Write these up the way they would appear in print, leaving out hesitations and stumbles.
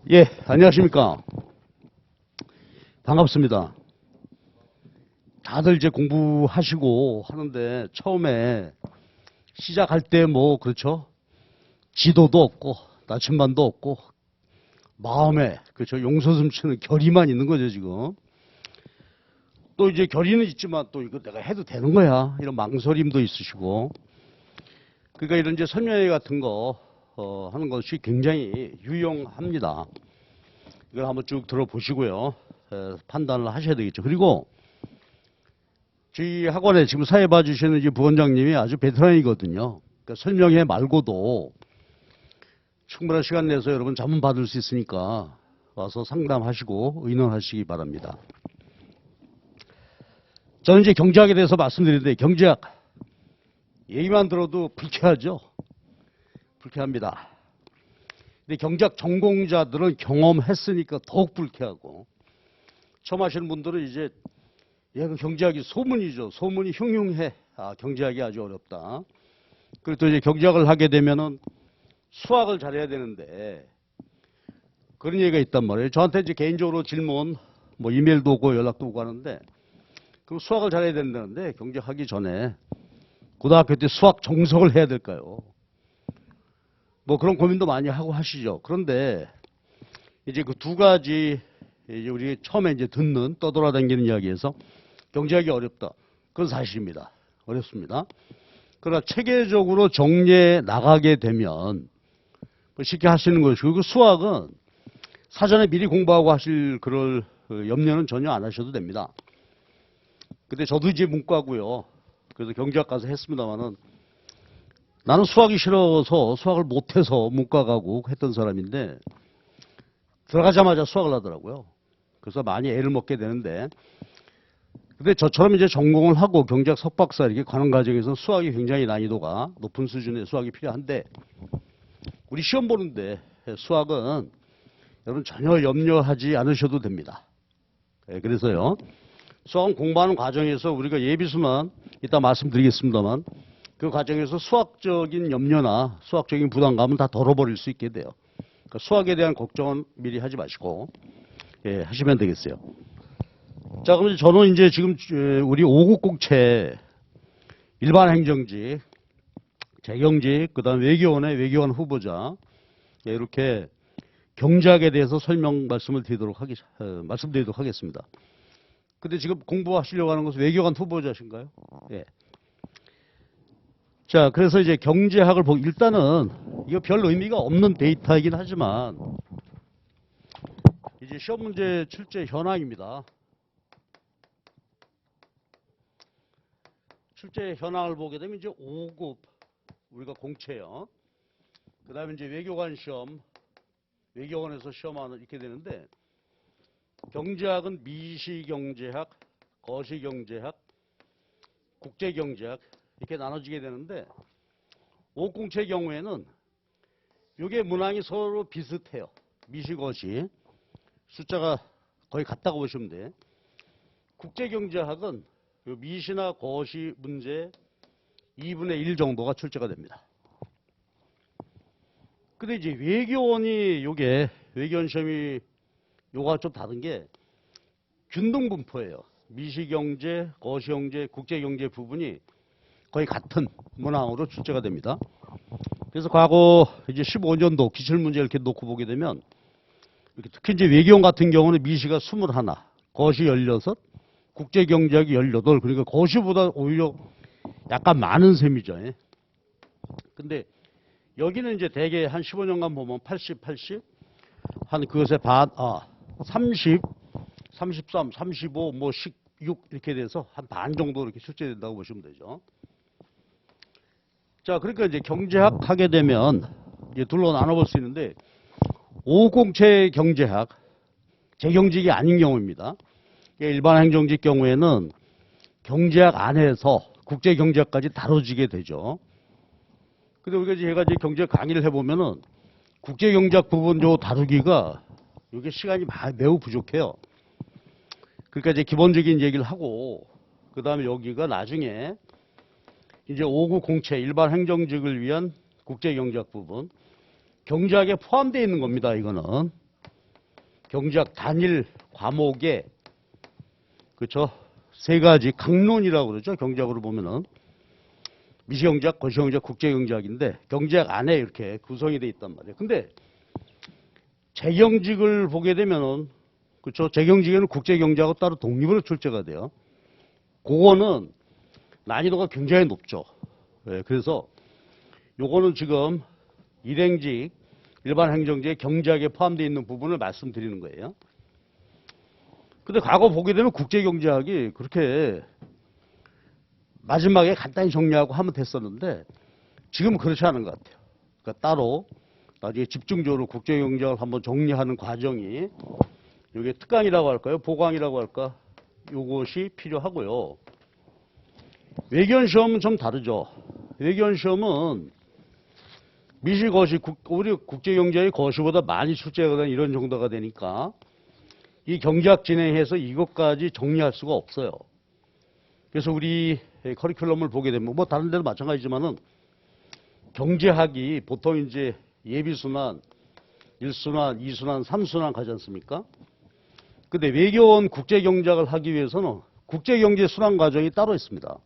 예, 안녕하십니까. 반갑습니다. 다들 이제 공부하시고 하는데 처음에 시작할 때 뭐 그렇죠. 지도도 없고 나침반도 없고 마음에 그렇죠. 용서숨치는 결의만 있는 거죠 지금. 또 이제 결의는 있지만 또 이거 내가 해도 되는 거야 이런 망설임도 있으시고. 그러니까 이런 이제 설명회 같은 거 하는 것이 굉장히 유용합니다. 이걸 한번 쭉 들어보시고요. 판단을 하셔야 되겠죠. 그리고 저희 학원에 지금 사회 봐주시는 이제 부원장님이 아주 베테랑이거든요. 그러니까 설명회 말고도 충분한 시간 내서 여러분 자문 받을 수 있으니까 와서 상담하시고 의논하시기 바랍니다. 저는 이제 경제학에 대해서 말씀드리는데 경제학 얘기만 들어도 불쾌하죠. 불쾌합니다. 근데 경제학 전공자들은 경험했으니까 더욱 불쾌하고 처음 하시는 분들은 이제 그 경제학이 소문이죠. 소문이 흉흉해. 경제학이 아주 어렵다. 그리고 또 이제 경제학을 하게 되면은 수학을 잘해야 되는데 그런 얘기가 있단 말이에요. 저한테 이제 개인적으로 질문, 뭐 이메일도 오고 연락도 오고 하는데 그럼 수학을 잘해야 된다는데 경제하기 전에 고등학교 때 수학 정석을 해야 될까요? 뭐 그런 고민도 많이 하고 하시죠. 그런데 이제 그 두 가지 이제 우리 처음에 이제 듣는 떠돌아다니는 이야기에서 경제학이 어렵다. 그건 사실입니다. 어렵습니다. 그러나 체계적으로 정리해 나가게 되면 쉽게 하시는 것이고 그 수학은 사전에 미리 공부하고 하실 그럴 염려는 전혀 안 하셔도 됩니다. 근데 저도 이제 문과고요. 그래서 경제학 가서 했습니다마는 나는 수학이 싫어서 수학을 못해서 문과 가고 했던 사람인데 들어가자마자 수학을 하더라고요. 그래서 많이 애를 먹게 되는데 근데 저처럼 이제 전공을 하고 경제학 석박사 이렇게 가는 과정에서 수학이 굉장히 난이도가 높은 수준의 수학이 필요한데 우리 시험 보는데 수학은 여러분 전혀 염려하지 않으셔도 됩니다. 그래서요. 수학은 공부하는 과정에서 우리가 예비수만 이따 말씀드리겠습니다만 그 과정에서 수학적인 염려나 수학적인 부담감은 다 덜어버릴 수 있게 돼요. 그러니까 수학에 대한 걱정은 미리 하지 마시고 하시면 되겠어요. 자, 그럼 저는 이제 지금 우리 5국 공채 일반 행정직, 재경직, 그다음에 외교원의 외교원 후보자 이렇게 경제학에 대해서 말씀드리도록 하겠습니다. 근데 지금 공부하시려고 하는 것은 외교관 후보자신가요? 예. 자, 그래서 이제 경제학을 보고 일단은 이거 별 의미가 없는 데이터이긴 하지만 이제 시험 문제 출제 현황입니다. 출제 현황을 보게 되면 이제 5급 우리가 공채요. 그다음에 이제 외교관 시험, 외교관에서 시험하는 이렇게 되는데 경제학은 미시경제학, 거시경제학, 국제경제학 이렇게 나눠지게 되는데 5급 공채의 경우에는 이게 문항이 서로 비슷해요. 미시거시 숫자가 거의 같다고 보시면 돼. 국제경제학은 미시나 거시 문제 2분의 1 정도가 출제가 됩니다. 근데 이제 외교원이 외교원 시험이 요가 좀 다른 게 균등분포예요. 미시경제, 거시경제, 국제경제 부분이 거의 같은 문항으로 출제가 됩니다. 그래서 과거 이제 15년도 기출문제 이렇게 놓고 보게 되면 이렇게 특히 이제 외교원 같은 경우는 미시가 21, 거시 16, 국제경제학이 18. 그러니까 거시보다 오히려 약간 많은 셈이죠. 근데 여기는 이제 대개 한 15년간 보면 80, 80, 한 그것의 30, 33, 35, 뭐 16 이렇게 돼서 한 반 정도 이렇게 출제된다고 보시면 되죠. 자, 그러니까 이제 경제학 하게 되면 이제 둘로 나눠볼 수 있는데 5공채 경제학, 재경직이 아닌 경우입니다. 일반 행정직 경우에는 경제학 안에서 국제경제학까지 다뤄지게 되죠. 근데 우리가 제가 이제 경제학 강의를 해보면은 국제경제학 부분 다루기가 이게 시간이 매우 부족해요. 그러니까 이제 기본적인 얘기를 하고 그 다음에 여기가 나중에 이제 5급 공채 일반 행정직을 위한 국제경제학 부분 경제학에 포함되어 있는 겁니다. 이거는 경제학 단일 과목에 그렇죠? 세 가지 강론이라고 그러죠. 경제학으로 보면은 미시경제학, 거시경제학, 국제경제학인데 경제학 안에 이렇게 구성이 돼 있단 말이에요. 근데 재경직을 보게 되면은 그렇죠? 재경직에는 국제경제하고 따로 독립으로 출제가 돼요. 그거는 난이도가 굉장히 높죠. 예, 그래서 요거는 지금 일행직, 일반 행정직의 경제학에 포함되어 있는 부분을 말씀드리는 거예요. 근데 과거 보게 되면 국제경제학이 그렇게 마지막에 간단히 정리하고 하면 됐었는데 지금은 그렇지 않은 것 같아요. 그러니까 따로 나중에 집중적으로 국제경제학을 한번 정리하는 과정이 이게 특강이라고 할까요? 보강이라고 할까? 요것이 필요하고요. 외견 시험은 좀 다르죠. 외견 시험은 미시 거시 우리 국제경제의 거시보다 많이 출제하거나 이런 정도가 되니까 이 경제학 진행해서 이것까지 정리할 수가 없어요. 그래서 우리 커리큘럼을 보게 되면 뭐 다른 데도 마찬가지지만은 경제학이 보통 이제 예비순환, 1순환, 2순환, 3순환 가지 않습니까? 근데 외교원 국제경제학을 하기 위해서는 국제경제 순환 과정이 따로 있습니다.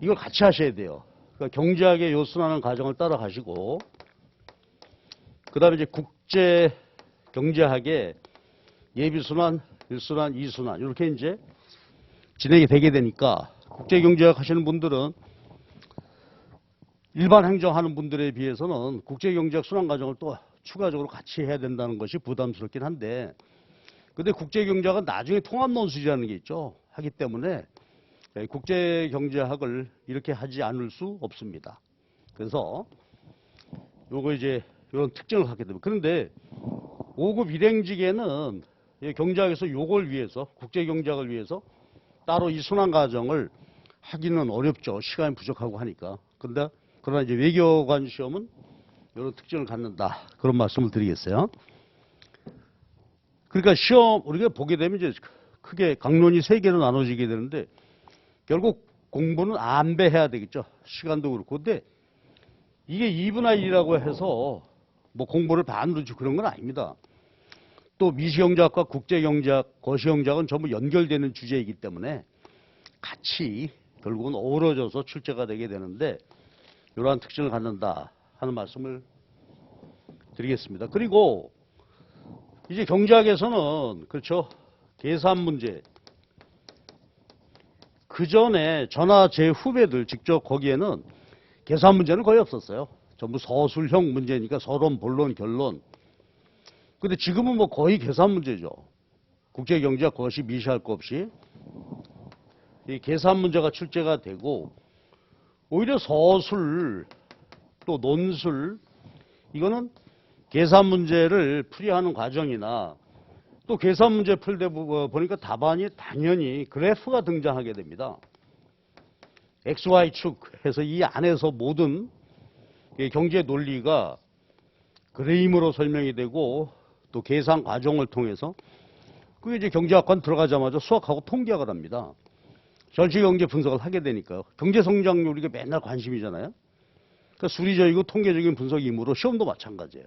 이걸 같이 하셔야 돼요. 그러니까 경제학의 요 순환하는 과정을 따라가시고 그 다음에 이제 국제경제학의 예비순환, 1순환, 2순환 이렇게 이제 진행이 되게 되니까 국제경제학 하시는 분들은 일반 행정하는 분들에 비해서는 국제경제학 순환 과정을 또 추가적으로 같이 해야 된다는 것이 부담스럽긴 한데 근데 국제경제학은 나중에 통합논술이라는 게 있죠. 하기 때문에 국제경제학을 이렇게 하지 않을 수 없습니다. 그래서 요거 이제 이런 특징을 갖게 됩니다. 그런데 5급 일행직에는 경제학에서 요걸 위해서 국제경제학을 위해서 따로 이 순환 과정을 하기는 어렵죠. 시간이 부족하고 하니까. 근데 그러나 이제 외교관 시험은 이런 특징을 갖는다. 그런 말씀을 드리겠어요. 그러니까 시험 우리가 보게 되면 이제 크게 강론이 3개로 나눠지게 되는데 결국 공부는 안배해야 되겠죠. 시간도 그렇고. 근데 이게 2분의 1이라고 해서 뭐 공부를 반으로 주고 그런 건 아닙니다. 또 미시경제학과 국제경제학, 거시경제학은 전부 연결되는 주제이기 때문에 같이 결국은 어우러져서 출제가 되게 되는데 이러한 특징을 갖는다 하는 말씀을 드리겠습니다. 그리고 이제 경제학에서는 그렇죠. 계산 문제. 그 전에 저나 제 후배들 직접 거기에는 계산 문제는 거의 없었어요. 전부 서술형 문제니까 서론, 본론, 결론. 근데 지금은 뭐 거의 계산 문제죠. 국제경제학 그것이 미시할 것 없이 이 계산 문제가 출제가 되고 오히려 서술 또 논술 이거는 계산 문제를 풀이하는 과정이나 또 계산 문제 풀때 보니까 답안이 당연히 그래프가 등장하게 됩니다. XY축 해서 이 안에서 모든 경제 논리가 그림으로 설명이 되고 또 계산 과정을 통해서 그게 이제 경제학관 들어가자마자 수학하고 통계학을 합니다. 전시경제 분석을 하게 되니까요. 경제성장률이 맨날 관심이잖아요. 그러니까 수리적이고 통계적인 분석이므로 시험도 마찬가지예요.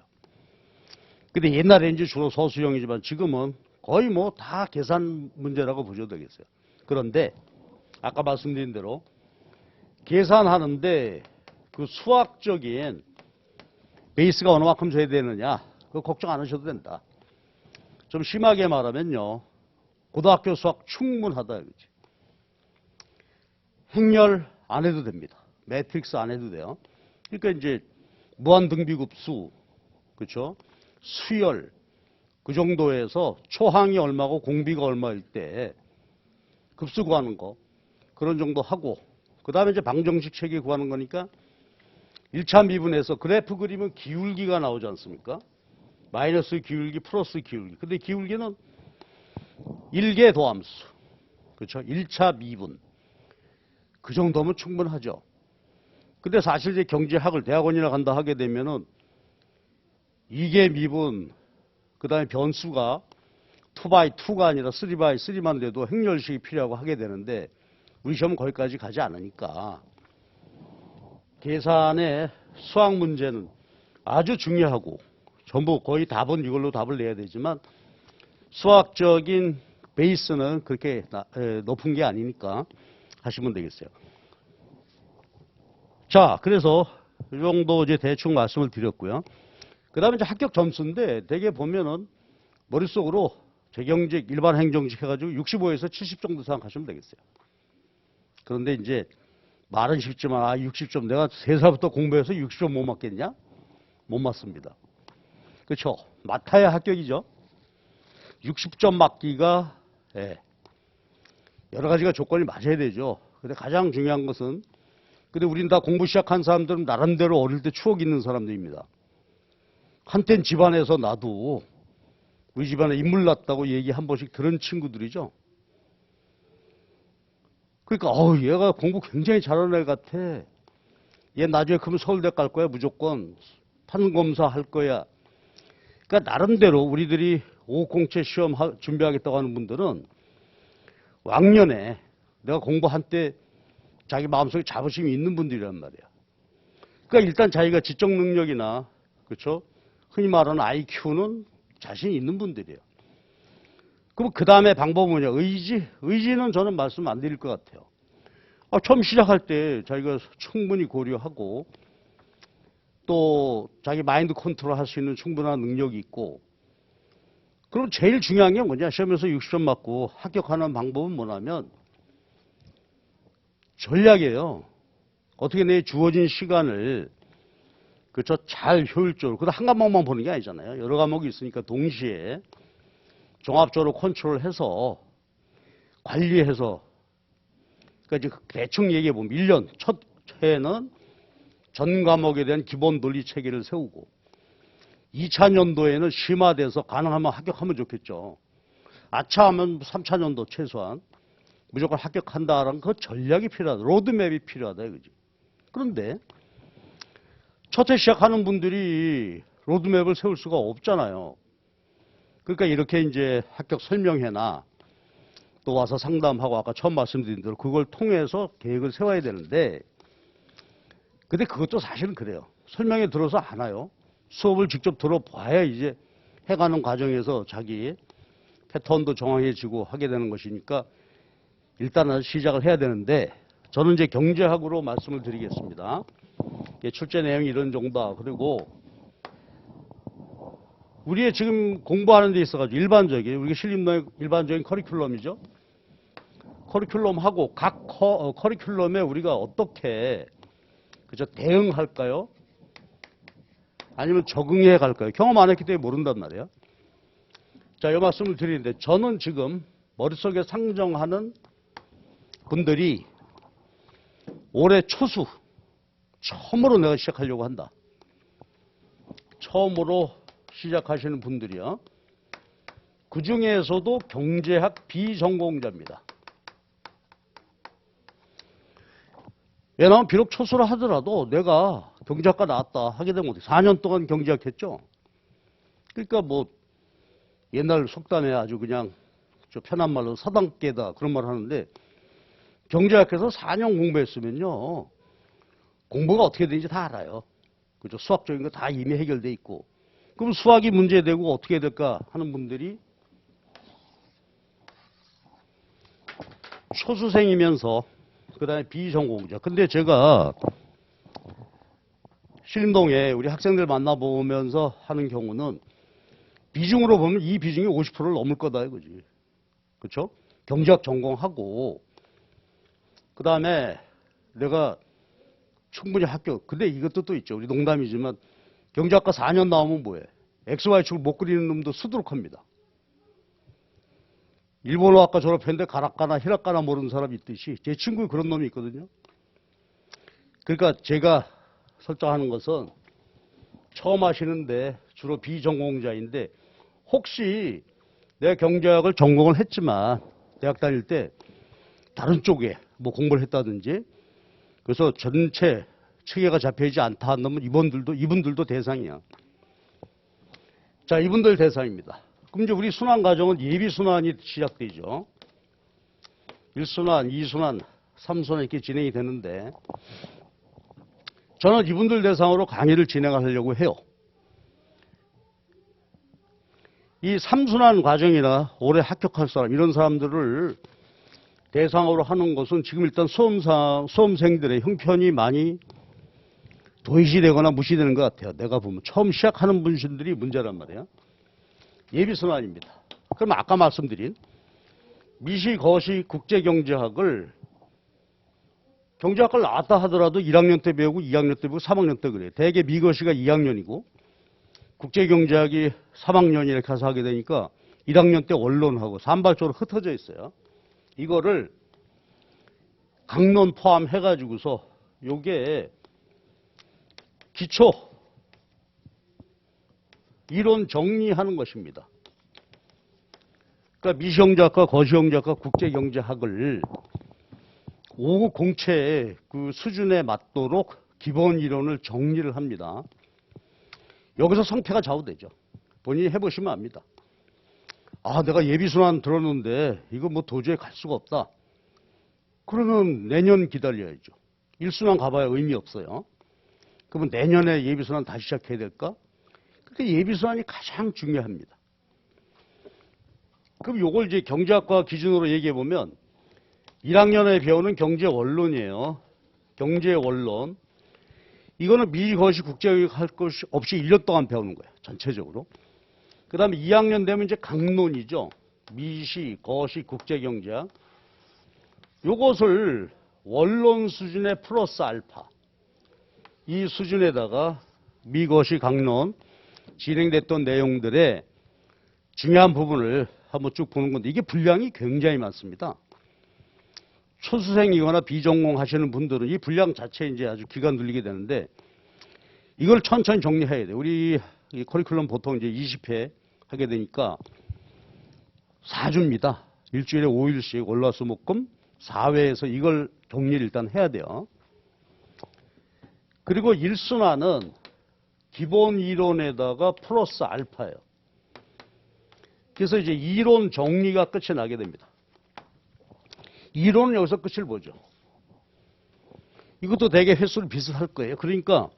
근데 옛날에는 이제 주로 서술형이지만 지금은 거의 뭐 다 계산 문제라고 보셔도 되겠어요. 그런데 아까 말씀드린 대로 계산하는데 그 수학적인 베이스가 어느 만큼 줘야 되느냐 그거 걱정 안 하셔도 된다. 좀 심하게 말하면요. 고등학교 수학 충분하다 이거지. 행렬 안 해도 됩니다. 매트릭스 안 해도 돼요. 그러니까 이제 무한등비급수 그렇죠? 수열 그 정도에서 초항이 얼마고 공비가 얼마일 때 급수 구하는 거 그런 정도 하고 그 다음에 이제 방정식 체계 구하는 거니까 1차 미분에서 그래프 그리면 기울기가 나오지 않습니까? 마이너스 기울기 플러스 기울기. 근데 기울기는 1개 도함수. 그렇죠? 1차 미분. 그 정도면 충분하죠. 근데 사실 이제 경제학을 대학원이나 간다 하게 되면은 2개 미분 그 다음에 변수가 2x2가 아니라 3x3만 돼도 행렬식이 필요하고 하게 되는데 우리 시험은 거기까지 가지 않으니까 계산의 수학 문제는 아주 중요하고 전부 거의 답은 이걸로 답을 내야 되지만 수학적인 베이스는 그렇게 높은 게 아니니까 하시면 되겠어요. 자, 그래서 이 정도 이제 대충 말씀을 드렸고요. 그 다음에 이제 합격 점수인데 대개 보면은 머릿속으로 재경직, 일반 행정직 해가지고 65에서 70 정도 생각하시면 되겠어요. 그런데 이제 말은 쉽지만 60점 내가 3살부터 공부해서 60점 못 맞겠냐? 못 맞습니다. 그렇죠? 맡아야 합격이죠. 60점 맞기가 여러 가지가 조건이 맞아야 되죠. 근데 가장 중요한 것은 근데 우린 다 공부 시작한 사람들은 나름대로 어릴 때 추억 있는 사람들입니다. 한땐 집안에서 나도 우리 집안에 인물 났다고 얘기 한 번씩 들은 친구들이죠. 그러니까 얘가 공부 굉장히 잘하는 애 같아. 얘 나중에 크면 서울대 갈 거야 무조건. 판검사 할 거야. 그러니까 나름대로 우리들이 5공채 시험 준비하겠다고 하는 분들은 왕년에 내가 공부 한때 자기 마음속에 자부심이 있는 분들이란 말이야. 그러니까 일단 자기가 지적 능력이나 그렇죠? 흔히 말하는 IQ는 자신 있는 분들이에요. 그럼 그 다음에 방법은 뭐냐? 의지? 의지는 저는 말씀 안 드릴 것 같아요. 처음 시작할 때 자기가 충분히 고려하고 또 자기 마인드 컨트롤 할 수 있는 충분한 능력이 있고 그럼 제일 중요한 게 뭐냐? 시험에서 60점 맞고 합격하는 방법은 뭐냐면 전략이에요. 어떻게 내 주어진 시간을 그렇죠? 잘 효율적으로. 그래도 한 과목만 보는 게 아니잖아요. 여러 과목이 있으니까 동시에 종합적으로 컨트롤해서 관리해서 그러니까 이제 대충 얘기해 보면 1년 첫 해에는 전 과목에 대한 기본 논리 체계를 세우고 2차 년도에는 심화돼서 가능하면 합격하면 좋겠죠. 아차하면 3차 년도 최소한 무조건 합격한다라는 그 전략이 필요하다. 로드맵이 필요하다 이거지. 그런데 첫 해 시작하는 분들이 로드맵을 세울 수가 없잖아요. 그러니까 이렇게 이제 합격 설명회나 또 와서 상담하고 아까 처음 말씀드린 대로 그걸 통해서 계획을 세워야 되는데 근데 그것도 사실은 그래요. 설명회 들어서 안 와요. 수업을 직접 들어봐야 이제 해가는 과정에서 자기 패턴도 정확해지고 하게 되는 것이니까 일단은 시작을 해야 되는데 저는 이제 경제학으로 말씀을 드리겠습니다. 출제 내용이 이런 정도다. 그리고 우리의 지금 공부하는 데 있어가지고 일반적인 우리가 실립노의 일반적인 커리큘럼이죠. 커리큘럼하고 각 커리큘럼에 우리가 어떻게 그죠 대응할까요? 아니면 적응해 갈까요? 경험 안 했기 때문에 모른단 말이에요. 자, 이 말씀을 드리는데 저는 지금 머릿속에 상정하는 분들이 올해 초수 처음으로 내가 시작하려고 한다. 처음으로 시작하시는 분들이요. 그 중에서도 경제학 비전공자입니다. 왜냐하면 비록 초수를 하더라도 내가 경제학과 나왔다 하게 되면 어떻게 4년 동안 경제학 했죠. 그러니까 뭐 옛날 속담에 아주 그냥 저 편한 말로 서당깨다 그런 말 하는데 경제학에서 4년 공부했으면요. 공부가 어떻게 되는지 다 알아요. 그죠? 수학적인 거 다 이미 해결돼 있고. 그럼 수학이 문제되고 어떻게 될까 하는 분들이 초수생이면서 그다음에 비전공자. 근데 제가 신림동에 우리 학생들 만나보면서 하는 경우는 비중으로 보면 이 비중이 50%를 넘을 거다 이거지. 그렇죠? 경제학 전공하고 그다음에 내가 충분히 합격. 근데 이것도 또 있죠. 우리 농담이지만 경제학과 4년 나오면 뭐해? XY축을 못 그리는 놈도 수두룩합니다. 일본어학과 졸업했는데 가라카나 히라카나 모르는 사람이 있듯이 제 친구에 그런 놈이 있거든요. 그러니까 제가 설정하는 것은 처음 하시는데 주로 비전공자인데 혹시 내가 경제학을 전공을 했지만 대학 다닐 때 다른 쪽에 뭐 공부를 했다든지 그래서 전체 체계가 잡혀있지 않다 한다면 이분들도 대상이야. 자, 이분들 대상입니다. 그럼 이제 우리 순환 과정은 예비 순환이 시작되죠. 1순환, 2순환, 3순환 이렇게 진행이 되는데 저는 이분들 대상으로 강의를 진행하려고 해요. 이 삼순환 과정이나 올해 합격할 사람 이런 사람들을 대상으로 하는 것은 지금 일단 수험생들의 형편이 많이 도외시되거나 무시되는 것 같아요. 내가 보면 처음 시작하는 분들이 문제란 말이에요. 예비순환입니다. 그럼 아까 말씀드린 미시, 거시, 국제경제학을 경제학과를 나왔다 하더라도 1학년 때 배우고 2학년 때 배우고 3학년 때 그래요. 대개 미거시가 2학년이고 국제경제학이 3학년 이렇게 가서 하게 되니까 1학년 때 원론하고 산발적으로 흩어져 있어요. 이거를 강론 포함해가지고서 요게 기초 이론 정리하는 것입니다. 그러니까 미시경제학과, 거시경제학과, 국제경제학을 5급 공채의 그 수준에 맞도록 기본 이론을 정리를 합니다. 여기서 성패가 좌우되죠. 본인이 해보시면 압니다. 아, 내가 예비순환 들었는데 이거 뭐 도저히 갈 수가 없다. 그러면 내년 기다려야죠. 1순환 가봐야 의미 없어요. 그러면 내년에 예비순환 다시 시작해야 될까? 그러니까 예비순환이 가장 중요합니다. 그럼 요걸 이제 경제학과 기준으로 얘기해 보면 1학년에 배우는 경제 원론이에요. 경제 원론. 이거는 미, 거시, 국제교육 할 것이 없이 1년 동안 배우는 거예요. 전체적으로. 그 다음에 2학년 되면 이제 강론이죠. 미시, 거시, 국제경제학. 요것을 원론 수준의 플러스 알파. 이 수준에다가 미, 거시, 강론 진행됐던 내용들의 중요한 부분을 한번 쭉 보는 건데 이게 분량이 굉장히 많습니다. 초수생이거나 비전공 하시는 분들은 이 분량 자체에 이제 아주 기가 눌리게 되는데 이걸 천천히 정리해야 돼요. 우리 이 커리큘럼 보통 이제 20회 하게 되니까 4주입니다. 일주일에 5일씩 월화수목금 4회에서 이걸 정리를 일단 해야 돼요. 그리고 1순환은 기본 이론에다가 플러스 알파예요. 그래서 이제 이론 정리가 끝이 나게 됩니다. 이론은 여기서 끝을 보죠. 이것도 되게 횟수를 비슷할 거예요. 그러니까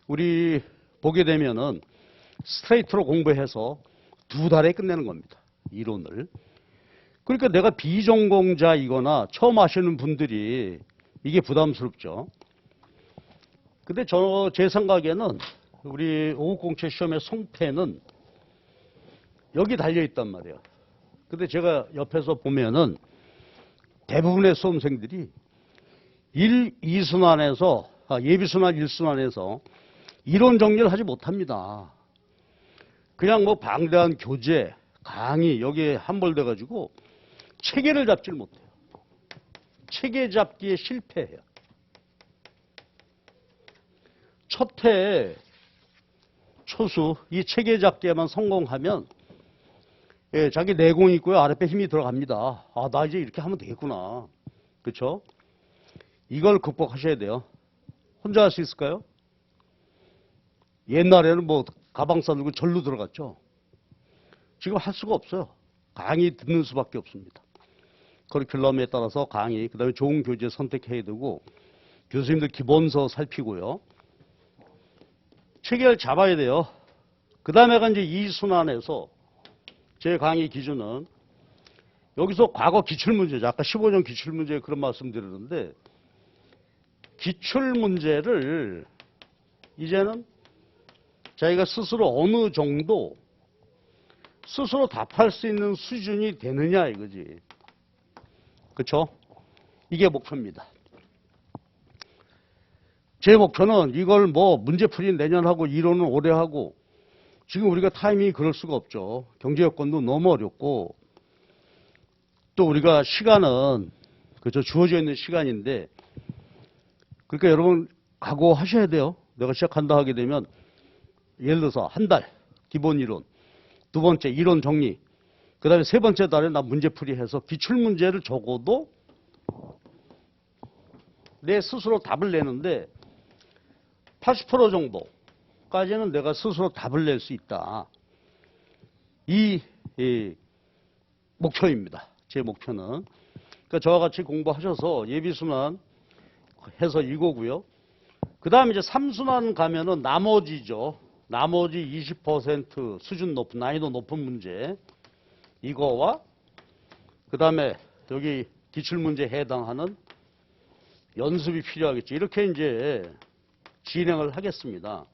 우리 보게 되면은 스트레이트로 공부해서 2달에 끝내는 겁니다. 이론을. 그러니까 내가 비전공자이거나 처음 하시는 분들이 이게 부담스럽죠. 근데 제 생각에는 우리 5급 공채 시험의 성패는 여기 달려있단 말이에요. 근데 제가 옆에서 보면은 대부분의 수험생들이 2순환에서, 예비순환 1순환에서 이론 정리를 하지 못합니다. 그냥 뭐 방대한 교재, 강의 여기에 함몰돼가지고 체계를 잡지를 못해요. 체계 잡기에 실패해요. 첫해 초수 이 체계 잡기에만 성공하면 예, 자기 내공이 있고요. 아랫배 힘이 들어갑니다. 아, 나 이제 이렇게 하면 되겠구나. 그렇죠? 이걸 극복하셔야 돼요. 혼자 할 수 있을까요? 옛날에는 뭐 가방 싸들고 절로 들어갔죠. 지금 할 수가 없어요. 강의 듣는 수밖에 없습니다. 커리큘럼에 따라서 강의, 그 다음에 좋은 교재 선택해야 되고 교수님들 기본서 살피고요. 체계를 잡아야 돼요. 그 다음에가 이제 2순환에서 제 강의 기준은 여기서 과거 기출문제죠. 아까 15년 기출문제 그런 말씀 드렸는데 기출문제를 이제는 자기가 스스로 어느 정도 스스로 답할 수 있는 수준이 되느냐 이거지. 그렇죠? 이게 목표입니다. 제 목표는 이걸 뭐 문제풀이 내년 하고 이론은 올해 하고 지금 우리가 타이밍이 그럴 수가 없죠. 경제 여건도 너무 어렵고 또 우리가 시간은 그저 주어져 있는 시간인데 그러니까 여러분 각오하셔야 돼요. 내가 시작한다 하게 되면 예를 들어서 한 달 기본 이론, 두 번째 이론 정리, 그 다음에 세 번째 달에 나 문제풀이 해서 기출문제를 적어도 내 스스로 답을 내는데 80% 정도까지는 내가 스스로 답을 낼 수 있다. 이 목표입니다. 제 목표는. 그러니까 저와 같이 공부하셔서 예비순환 해서 이거고요. 그 다음에 이제 3순환 가면은 나머지죠. 나머지 20% 수준 높은, 난이도 높은 문제, 이거와 그 다음에 여기 기출문제에 해당하는 연습이 필요하겠죠. 이렇게 이제 진행을 하겠습니다.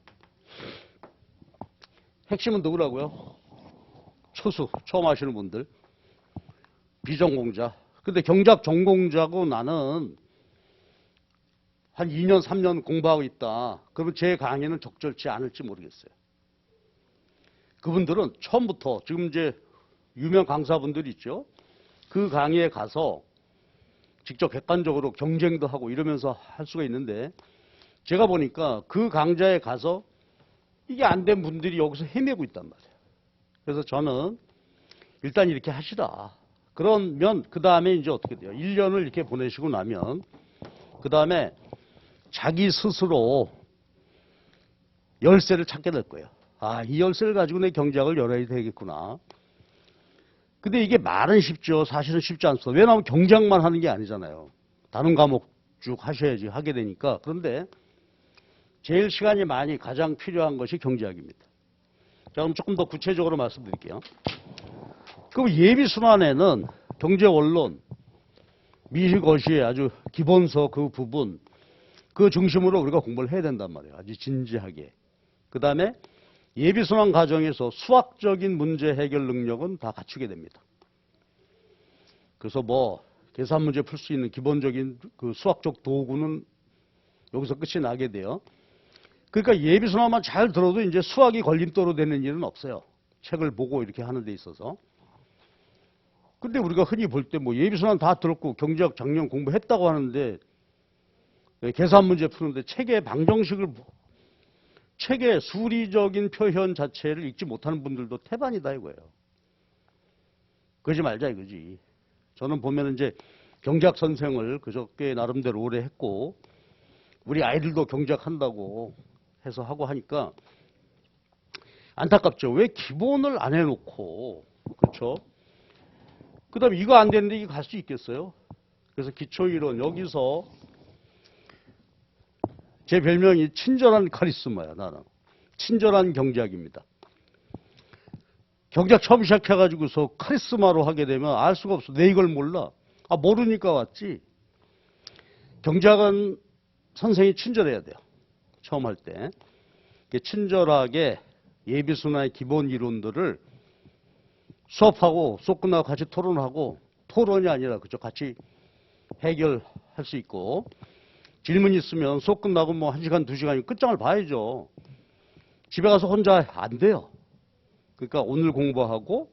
핵심은 누구라고요? 초수, 처음 하시는 분들. 비전공자. 근데 경작 전공자고 나는 한 2년, 3년 공부하고 있다. 그러면 제 강의는 적절치 않을지 모르겠어요. 그분들은 처음부터 지금 이제 유명 강사분들 있죠. 그 강의에 가서 직접 객관적으로 경쟁도 하고 이러면서 할 수가 있는데 제가 보니까 그 강좌에 가서 이게 안 된 분들이 여기서 헤매고 있단 말이에요. 그래서 저는 일단 이렇게 하시라. 그러면 그 다음에 이제 어떻게 돼요? 1년을 이렇게 보내시고 나면 그 다음에 자기 스스로 열쇠를 찾게 될 거예요. 아, 이 열쇠를 가지고 내 경작을 열어야 되겠구나. 근데 이게 말은 쉽죠. 사실은 쉽지 않습니다. 왜냐하면 경작만 하는 게 아니잖아요. 다른 과목 쭉 하셔야지 하게 되니까. 그런데 제일 시간이 많이 가장 필요한 것이 경제학입니다. 자, 그럼 조금 더 구체적으로 말씀드릴게요. 그럼 예비순환에는 경제원론, 미시거시의 아주 기본서 그 부분, 그 중심으로 우리가 공부를 해야 된단 말이에요. 아주 진지하게. 그 다음에 예비순환 과정에서 수학적인 문제 해결 능력은 다 갖추게 됩니다. 그래서 뭐 계산 문제 풀 수 있는 기본적인 그 수학적 도구는 여기서 끝이 나게 돼요. 그러니까 예비순환만 잘 들어도 이제 수학이 걸림돌로 되는 일은 없어요. 책을 보고 이렇게 하는 데 있어서. 근데 우리가 흔히 볼 때 뭐 예비순환 다 들었고 경제학 작년 공부했다고 하는데 계산 문제 푸는데 책의 방정식을 책의 수리적인 표현 자체를 읽지 못하는 분들도 태반이다 이거예요. 그러지 말자 이거지. 저는 보면 이제 경제학 선생을 그저께 나름대로 오래 했고 우리 아이들도 경제학 한다고 해서 하고 하니까 안타깝죠. 왜 기본을 안 해놓고 그렇죠? 그 다음에 이거 안 되는데 이게 갈 수 있겠어요? 그래서 기초이론 여기서 제 별명이 친절한 카리스마야. 나는 친절한 경제학입니다. 경제학 처음 시작해가지고서 카리스마로 하게 되면 알 수가 없어. 내 이걸 몰라. 아, 모르니까 왔지. 경제학은 선생이 친절해야 돼요. 처음 할 때. 친절하게 예비순환의 기본 이론들을 수업하고 수업 끝나고 같이 토론하고 토론이 아니라 그죠 같이 해결할 수 있고 질문 있으면 수업 끝나고 뭐 1시간, 2시간 끝장을 봐야죠. 집에 가서 혼자 안 돼요. 그러니까 오늘 공부하고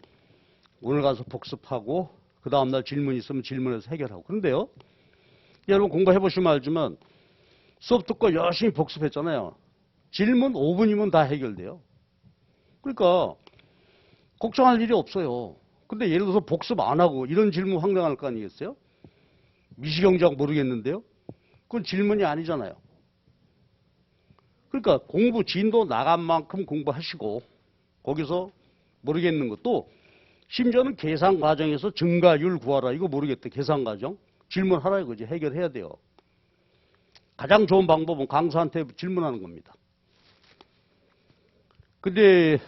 오늘 가서 복습하고 그 다음날 질문 있으면 질문해서 해결하고. 그런데요. 여러분 공부해 보시면 알지만 수업 듣고 열심히 복습했잖아요. 질문 5분이면 다 해결돼요. 그러니까 걱정할 일이 없어요. 근데 예를 들어서 복습 안 하고 이런 질문 황당할 거 아니겠어요? 미시경제학 모르겠는데요? 그건 질문이 아니잖아요. 그러니까 공부 진도 나간 만큼 공부하시고 거기서 모르겠는 것도 심지어는 계산 과정에서 증가율 구하라. 이거 모르겠대. 계산 과정. 질문하라 이거지. 해결해야 돼요. 가장 좋은 방법은 강사한테 질문하는 겁니다. 근데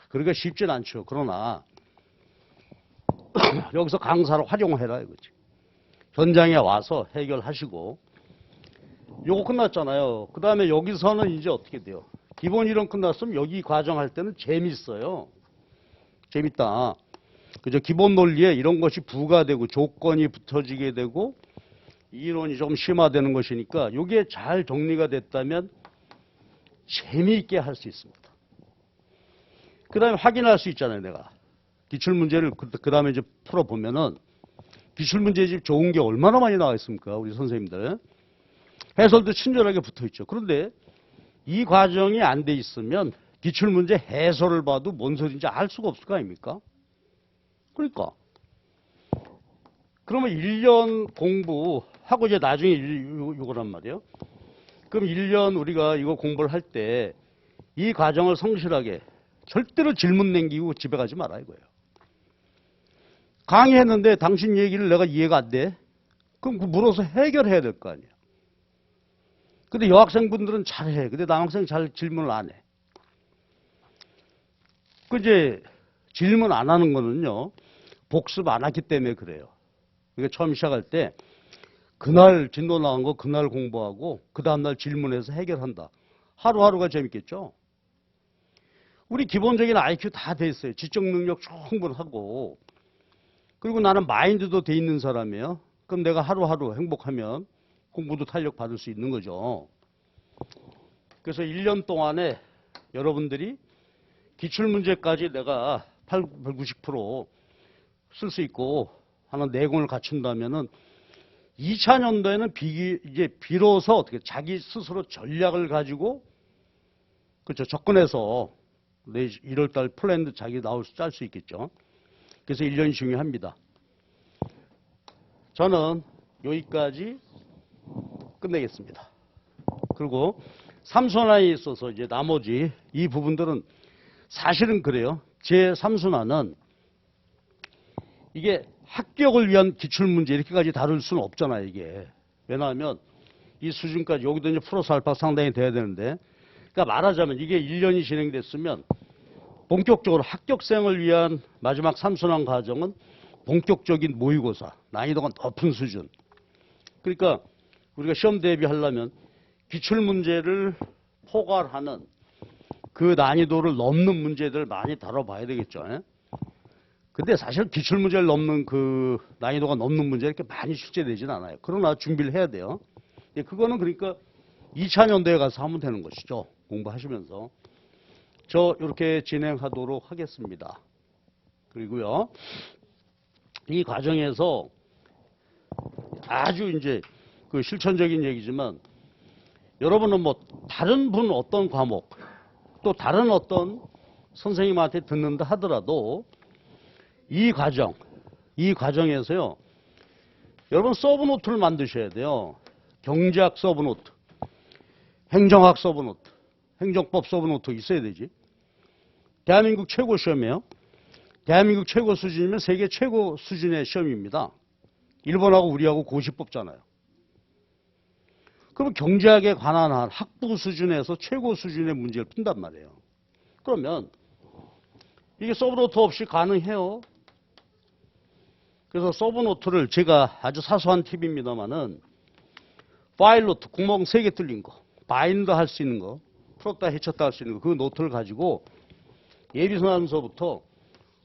그러기가 쉽진 않죠. 그러나 여기서 강사를 활용해라 이거지. 현장에 와서 해결하시고 요거 끝났잖아요. 그 다음에 여기서는 이제 어떻게 돼요? 기본 이론 끝났으면 여기 과정 할 때는 재밌어요. 재밌다. 그죠? 기본 논리에 이런 것이 부가되고 조건이 붙어지게 되고 이론이 좀 심화되는 것이니까 이게 잘 정리가 됐다면 재미있게 할 수 있습니다. 그 다음에 확인할 수 있잖아요, 내가. 기출문제를 그 다음에 이제 풀어보면은 기출문제 집 좋은 게 얼마나 많이 나와 있습니까? 우리 선생님들. 해설도 친절하게 붙어 있죠. 그런데 이 과정이 안 돼 있으면 기출문제 해설을 봐도 뭔 소리인지 알 수가 없을 거 아닙니까? 그러니까. 그러면 1년 공부하고 이제 나중에 이거란 말이에요. 그럼 1년 우리가 이거 공부를 할 때 이 과정을 성실하게 절대로 질문 남기고 집에 가지 마라 이거예요. 강의했는데 당신 얘기를 내가 이해가 안 돼? 그럼 물어서 해결해야 될 거 아니에요. 근데 여학생분들은 잘해. 근데 남학생 잘 질문을 안 해. 그 이제 질문 안 하는 거는요. 복습 안 했기 때문에 그래요. 그러니까 처음 시작할 때 그날 진도 나온 거 그날 공부하고 그 다음날 질문해서 해결한다. 하루하루가 재밌겠죠. 우리 기본적인 IQ 다 돼 있어요. 지적 능력 충분하고. 그리고 나는 마인드도 돼 있는 사람이에요. 그럼 내가 하루하루 행복하면 공부도 탄력 받을 수 있는 거죠. 그래서 1년 동안에 여러분들이 기출문제까지 내가 90% 쓸 수 있고 하는 내공을 갖춘다면은 2차 년도에는 이제 비로소 어떻게 자기 스스로 전략을 가지고 그렇죠. 접근해서 1월달 플랜도 자기 짤 수 있겠죠. 그래서 1년이 중요합니다. 저는 여기까지 끝내겠습니다. 그리고 삼순환에 있어서 이제 나머지 이 부분들은 사실은 그래요. 제 3순환은 이게 합격을 위한 기출문제 이렇게까지 다룰 수는 없잖아요, 이게. 왜냐하면 이 수준까지 여기도 이제 플러스 알파 상당히 돼야 되는데, 그러니까 말하자면 이게 1년이 진행됐으면 본격적으로 합격생을 위한 마지막 3순환 과정은 본격적인 모의고사, 난이도가 높은 수준. 그러니까 우리가 시험 대비하려면 기출문제를 포괄하는 그 난이도를 넘는 문제들을 많이 다뤄봐야 되겠죠. 근데 사실 기출문제를 넘는 그 난이도가 넘는 문제 이렇게 많이 출제되지는 않아요. 그러나 준비를 해야 돼요. 그거는 그러니까 2차 년도에 가서 하면 되는 것이죠. 공부하시면서. 저 이렇게 진행하도록 하겠습니다. 그리고요. 이 과정에서 아주 이제 그 실천적인 얘기지만 여러분은 뭐 다른 분 어떤 과목 또 다른 어떤 선생님한테 듣는다 하더라도 이 과정에서요. 여러분 서브노트를 만드셔야 돼요. 경제학 서브노트, 행정학 서브노트, 행정법 서브노트 있어야 되지. 대한민국 최고 시험이에요. 대한민국 최고 수준이면 세계 최고 수준의 시험입니다. 일본하고 우리하고 고시 뽑잖아요. 그럼 경제학에 관한 한 학부 수준에서 최고 수준의 문제를 푼단 말이에요. 그러면 이게 서브노트 없이 가능해요. 그래서 서브노트를 제가 아주 사소한 팁입니다만은 파일 노트, 구멍 3개 뚫린 거, 바인드 할 수 있는 거, 풀었다 헤쳤다 할 수 있는 거, 그 노트를 가지고 예비순환서부터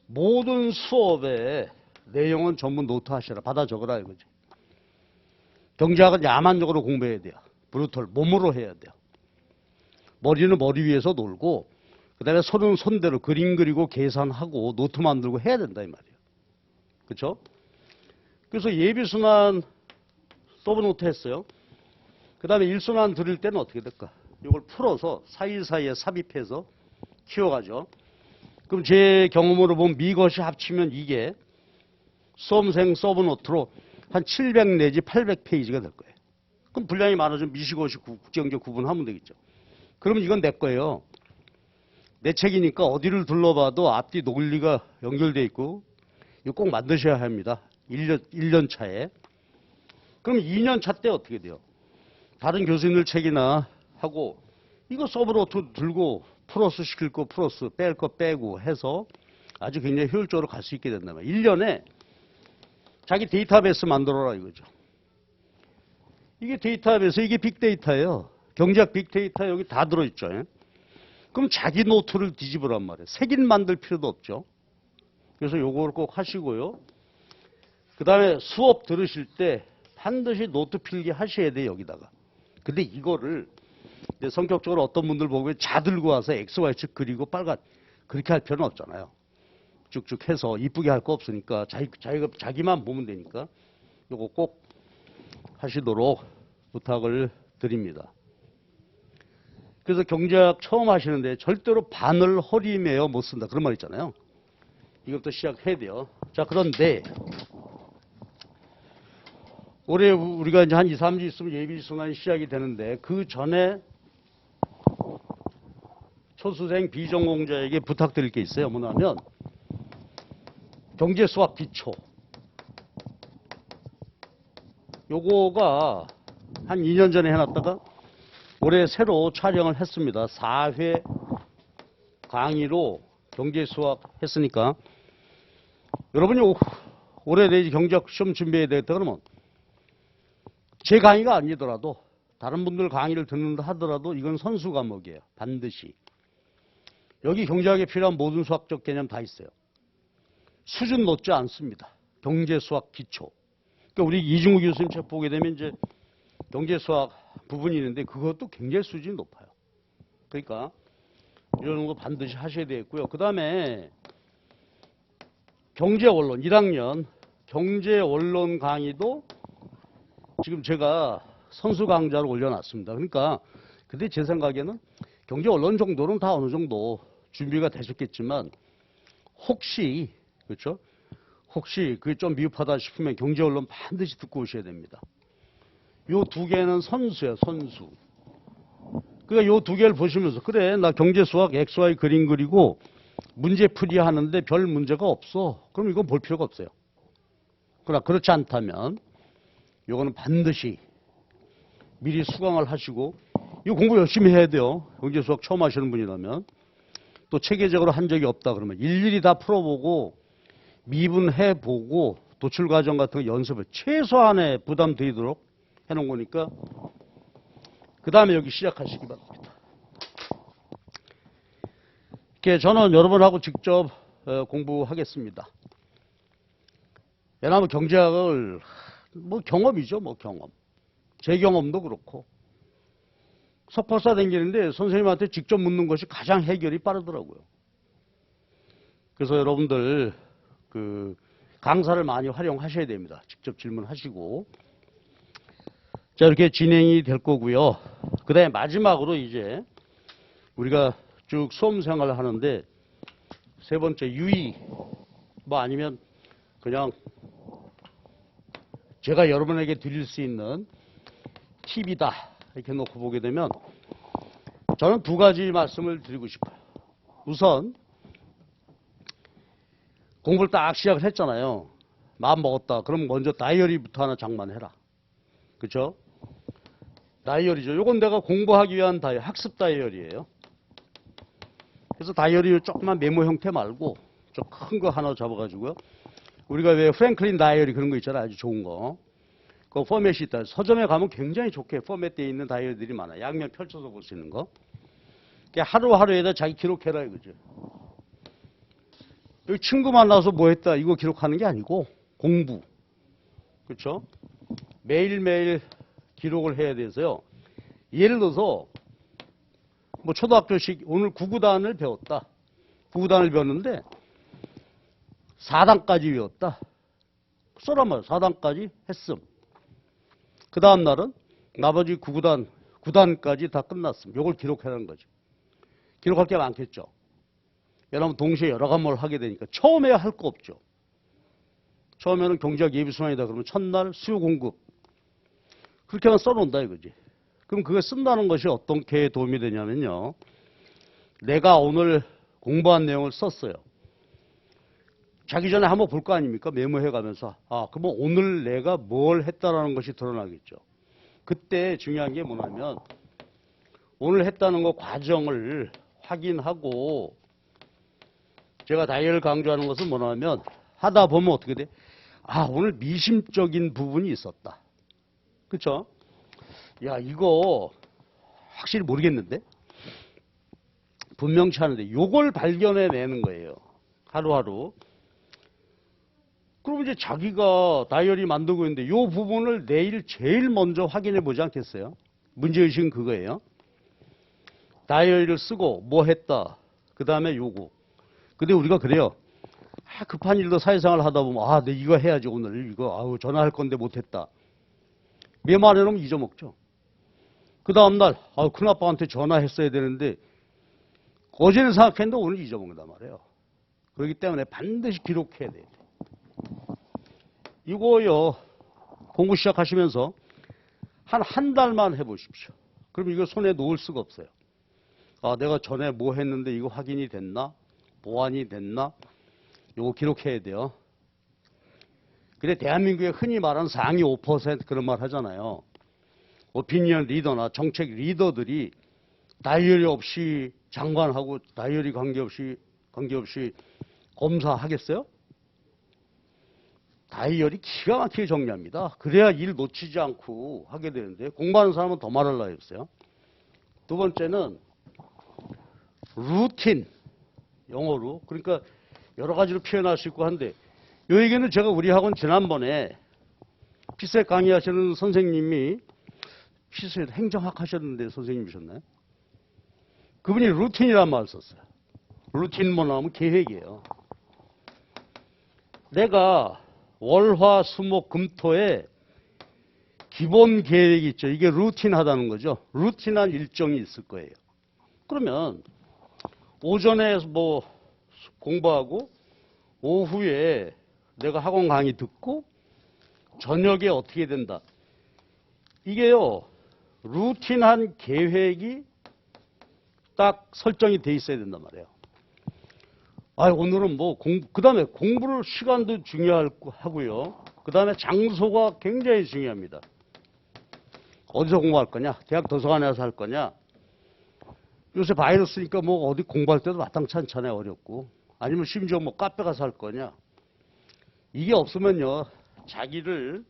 모든 수업의 내용은 전부 노트 하시라. 받아 적으라 이거지. 경제학은 야만적으로 공부해야 돼요. 브루털, 몸으로 해야 돼요. 머리는 머리 위에서 놀고 그 다음에 손은 손대로 그림 그리고 계산하고 노트 만들고 해야 된다 이 말이에요. 그렇죠? 그래서 예비순환 서브노트 했어요. 그 다음에 1순환 들을 때는 어떻게 될까? 이걸 풀어서 사이사이에 삽입해서 키워가죠. 그럼 제 경험으로 보면 미것이 합치면 이게 수험생 서브노트로 한 700 내지 800페이지가 될 거예요. 그럼 분량이 많아지면 미시것이 국제경제 구분하면 되겠죠. 그러면 이건 내 거예요. 내 책이니까 어디를 둘러봐도 앞뒤 논리가 연결되어 있고 이거 꼭 만드셔야 합니다. 1년 차에. 그럼 2년 차 때 어떻게 돼요? 다른 교수님들 책이나 하고 이거 서브노트 들고 플러스 시킬 거 플러스 뺄 거 빼고 해서 아주 굉장히 효율적으로 갈 수 있게 된단 말이에요. 1년에 자기 데이터베이스 만들어라 이거죠. 이게 데이터베이스, 이게 빅데이터예요. 경제학 빅데이터 여기 다 들어있죠. 그럼 자기 노트를 뒤집으란 말이에요. 색인 만들 필요도 없죠. 그래서 요거를 꼭 하시고요. 그 다음에 수업 들으실 때 반드시 노트 필기 하셔야 돼요. 여기다가. 근데 이거를 성격적으로 어떤 분들 보면 자 들고 와서 XY축 그리고 빨간 그렇게 할 필요는 없잖아요. 쭉쭉 해서 이쁘게 할 거 없으니까 자기만 보면 되니까 요거 꼭 하시도록 부탁을 드립니다. 그래서 경제학 처음 하시는데 절대로 바늘 허리 매어 못 쓴다. 그런 말 있잖아요. 이것부터 시작해야 돼요. 자, 그런데 올해 우리가 이제 한 2, 3주 있으면 예비순환이 시작이 되는데 그 전에 초수생 비전공자에게 부탁드릴 게 있어요. 뭐냐면 경제수학 기초. 요거가 한 2년 전에 해놨다가 올해 새로 촬영을 했습니다. 4회 강의로 경제 수학 했으니까 여러분이 올해 내지 경제학 시험 준비해야 되겠다 그러면 제 강의가 아니더라도 다른 분들 강의를 듣는다 하더라도 이건 선수 과목이에요. 반드시. 여기 경제학에 필요한 모든 수학적 개념 다 있어요. 수준 높지 않습니다. 경제 수학 기초. 그러니까 우리 이중우 교수님 책 보게 되면 이제 경제 수학 부분이 있는데 그것도 굉장히 수준이 높아요. 그러니까 이런 거 반드시 하셔야 되겠고요. 그 다음에 경제원론 1학년 경제원론 강의도 지금 제가 선수 강좌를 올려놨습니다. 그러니까 근데 제 생각에는 경제원론 정도는 다 어느 정도 준비가 되셨겠지만 혹시 그렇죠? 혹시 그게 좀 미흡하다 싶으면 경제원론 반드시 듣고 오셔야 됩니다. 요 두 개는 선수예요, 선수. 그러니까 요 두 개를 보시면서 그래 나 경제수학 XY 그림 그리고 문제풀이 하는데 별 문제가 없어. 그럼 이건 볼 필요가 없어요. 그러나 그렇지 않다면 요거는 반드시 미리 수강을 하시고 이거 공부 열심히 해야 돼요. 경제수학 처음 하시는 분이라면. 또 체계적으로 한 적이 없다 그러면 일일이 다 풀어보고 미분해보고 도출과정 같은 거 연습을 최소한의 부담 드리도록 해놓은 거니까 그 다음에 여기 시작하시기 바랍니다. 이렇게 저는 여러분하고 직접 공부하겠습니다. 왜냐하면 경제학을 뭐 경험이죠, 뭐 경험. 제 경험도 그렇고 석박사 다니는데 선생님한테 직접 묻는 것이 가장 해결이 빠르더라고요. 그래서 여러분들 그 강사를 많이 활용하셔야 됩니다. 직접 질문하시고. 자, 이렇게 진행이 될 거고요. 그 다음에 마지막으로 이제 우리가 쭉 수험 생활을 하는데 세 번째 유의 뭐 아니면 그냥 제가 여러분에게 드릴 수 있는 팁이다 이렇게 놓고 보게 되면 저는 두 가지 말씀을 드리고 싶어요. 우선 공부를 딱 시작을 했잖아요. 마음 먹었다. 그럼 먼저 다이어리부터 하나 장만해라. 그렇죠? 다이어리죠. 요건 내가 공부하기 위한 학습 다이어리예요. 그래서 다이어리를 조그만 메모 형태 말고 좀 큰 거 하나 잡아가지고요. 우리가 왜 프랭클린 다이어리 그런 거 있잖아요. 아주 좋은 거. 그 포맷이 있다. 서점에 가면 굉장히 좋게 포맷되어 있는 다이어리들이 많아요. 양면 펼쳐서 볼 수 있는 거. 하루하루에다 자기 기록해라 이거죠. 여기 친구 만나서 뭐 했다 이거 기록하는 게 아니고 공부. 그렇죠? 매일매일 기록을 해야 돼서요. 예를 들어서 뭐 초등학교식 오늘 구구단을 배웠다. 구구단을 배웠는데 4단까지 외웠다. 써란 말이야. 4단까지 했음. 그 다음 날은 나머지 9단까지 다 끝났음. 요걸 기록하라는 거죠. 기록할 게 많겠죠. 왜냐하면 동시에 여러 과목을 하게 되니까 처음에 할 거 없죠. 처음에는 경제학 예비순환이다 그러면 첫날 수요 공급 그렇게만 써놓는다 이거지. 그럼 그거 쓴다는 것이 어떻게 도움이 되냐면요. 내가 오늘 공부한 내용을 썼어요. 자기 전에 한번 볼 거 아닙니까? 메모해 가면서. 아, 그러면 오늘 내가 뭘 했다라는 것이 드러나겠죠. 그때 중요한 게 뭐냐면 오늘 했다는 거 과정을 확인하고 제가 다이어리를 강조하는 것은 뭐냐면 하다 보면 어떻게 돼? 아, 오늘 미심적인 부분이 있었다. 그쵸? 야, 이거 확실히 모르겠는데? 분명치 않은데 요걸 발견해내는 거예요. 하루하루. 그럼 이제 자기가 다이어리 만들고 있는데 요 부분을 내일 제일 먼저 확인해 보지 않겠어요? 문제의식은 그거예요. 다이어리를 쓰고 뭐 했다. 그 다음에 요거. 근데 우리가 그래요. 아, 급한 일도 사회생활 하다 보면 아, 내 이거 해야지 오늘 이거 아우 전화할 건데 못했다. 메모 안 해놓으면 잊어먹죠. 그 다음날 아, 큰아빠한테 전화했어야 되는데 어제는 생각했는데 오늘 잊어먹는단 말이에요. 그렇기 때문에 반드시 기록해야 돼요. 이거요 공부 시작하시면서 한 달만 해보십시오. 그럼 이거 손에 놓을 수가 없어요. 아, 내가 전에 뭐 했는데 이거 확인이 됐나? 보완이 됐나? 이거 기록해야 돼요. 근데 대한민국에 흔히 말하는 상위 5% 그런 말 하잖아요. 오피니언 리더나 정책 리더들이 다이어리 없이 장관하고 다이어리 관계없이 관계없이 검사하겠어요? 다이어리 기가 막히게 정리합니다. 그래야 일 놓치지 않고 하게 되는데 공부하는 사람은 더 말하려고 했어요. 두 번째는 루틴, 영어로. 그러니까 여러 가지로 표현할 수 있고 한데 이 얘기는 제가 우리 학원 지난번에 피셋 강의하시는 선생님이 피셋 행정학 하셨는데 선생님이셨나요? 그분이 루틴이라는 말을 썼어요. 루틴 뭐 나오면 계획이에요. 내가 월화 수목 금토에 기본 계획이 있죠. 이게 루틴하다는 거죠. 루틴한 일정이 있을 거예요. 그러면 오전에 뭐 공부하고 오후에 내가 학원 강의 듣고 저녁에 어떻게 된다. 이게요. 루틴한 계획이 딱 설정이 돼 있어야 된단 말이에요. 오늘은 뭐 그 다음에 공부를 시간도 중요하고요. 그 다음에 장소가 굉장히 중요합니다. 어디서 공부할 거냐? 대학 도서관에서 할 거냐? 요새 바이러스니까 뭐 어디 공부할 때도 마땅치 않잖아요. 어렵고. 아니면 심지어 뭐 카페 가서 할 거냐? 이게 없으면요. 자기를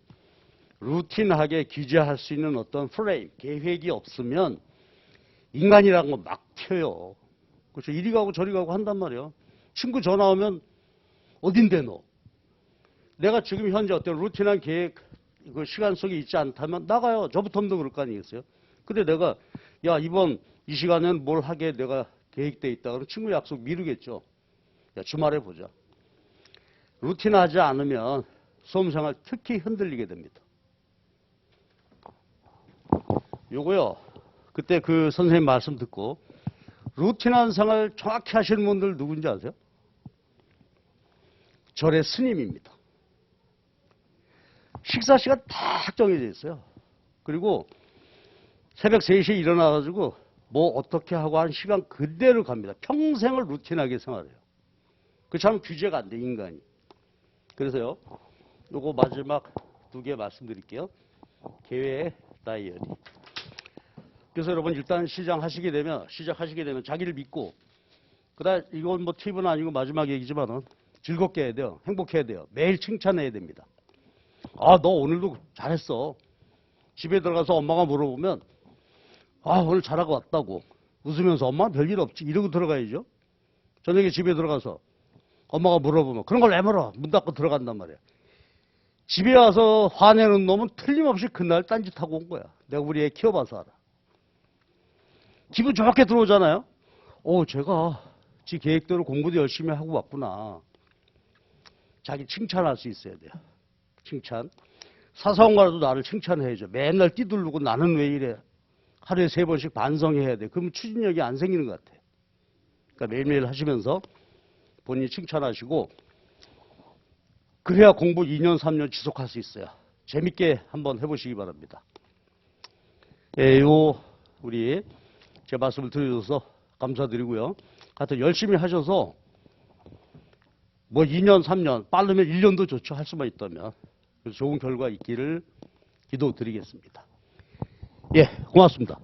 루틴하게 규제할 수 있는 어떤 프레임, 계획이 없으면 인간이라는 건 막 튀어요. 그렇죠. 이리 가고 저리 가고 한단 말이에요. 친구 전화 오면 어딘데 너? 내가 지금 현재 어떤 루틴한 계획, 그 시간 속에 있지 않다면 나가요. 저부터도 그럴 거 아니겠어요? 근데 내가 야 이번 이 시간엔 뭘 하게 내가 계획돼 있다. 그럼 친구 약속 미루겠죠. 야 주말에 보자. 루틴하지 않으면 수험생활 특히 흔들리게 됩니다. 요거요. 그때 그 선생님 말씀 듣고 루틴한 생활 정확히 하시는 분들 누군지 아세요? 절의 스님입니다. 식사 시간 딱 정해져 있어요. 그리고 새벽 3시에 일어나가지고 뭐 어떻게 하고 한 시간 그대로 갑니다. 평생을 루틴하게 생활해요. 그 참 규제가 안 돼, 인간이. 그래서요, 요거 마지막 2개 말씀드릴게요. 계획, 다이어리. 그래서 여러분 일단 시작하시게 되면 자기를 믿고, 그다음 이건 뭐 팁은 아니고 마지막 얘기지만은 즐겁게 해야 돼요. 행복해야 돼요. 매일 칭찬해야 됩니다. 너 오늘도 잘했어. 집에 들어가서 엄마가 물어보면 오늘 잘하고 왔다고 웃으면서 엄마 별일 없지 이러고 들어가야죠. 저녁에 집에 들어가서 엄마가 물어보면 그런 걸 왜 물어? 문 닫고 들어간단 말이야. 집에 와서 화내는 놈은 틀림없이 그날 딴짓하고 온 거야. 내가 우리 애 키워봐서 알아. 기분 좋게 들어오잖아요. 제가 지 계획대로 공부도 열심히 하고 왔구나. 자기 칭찬할 수 있어야 돼요. 칭찬. 사사원가라도 나를 칭찬해야죠. 맨날 뛰두르고 나는 왜 이래. 하루에 3번씩 반성해야 돼. 그러면 추진력이 안 생기는 것 같아. 그러니까 매일매일 하시면서 본인이 칭찬하시고 그래야 공부 2년, 3년 지속할 수 있어요. 재밌게 한번 해보시기 바랍니다. 우리 제 말씀을 들어줘서 감사드리고요. 하여튼 열심히 하셔서 뭐 2년, 3년, 빠르면 1년도 좋죠. 할 수만 있다면. 그래서 좋은 결과 있기를 기도드리겠습니다. 고맙습니다.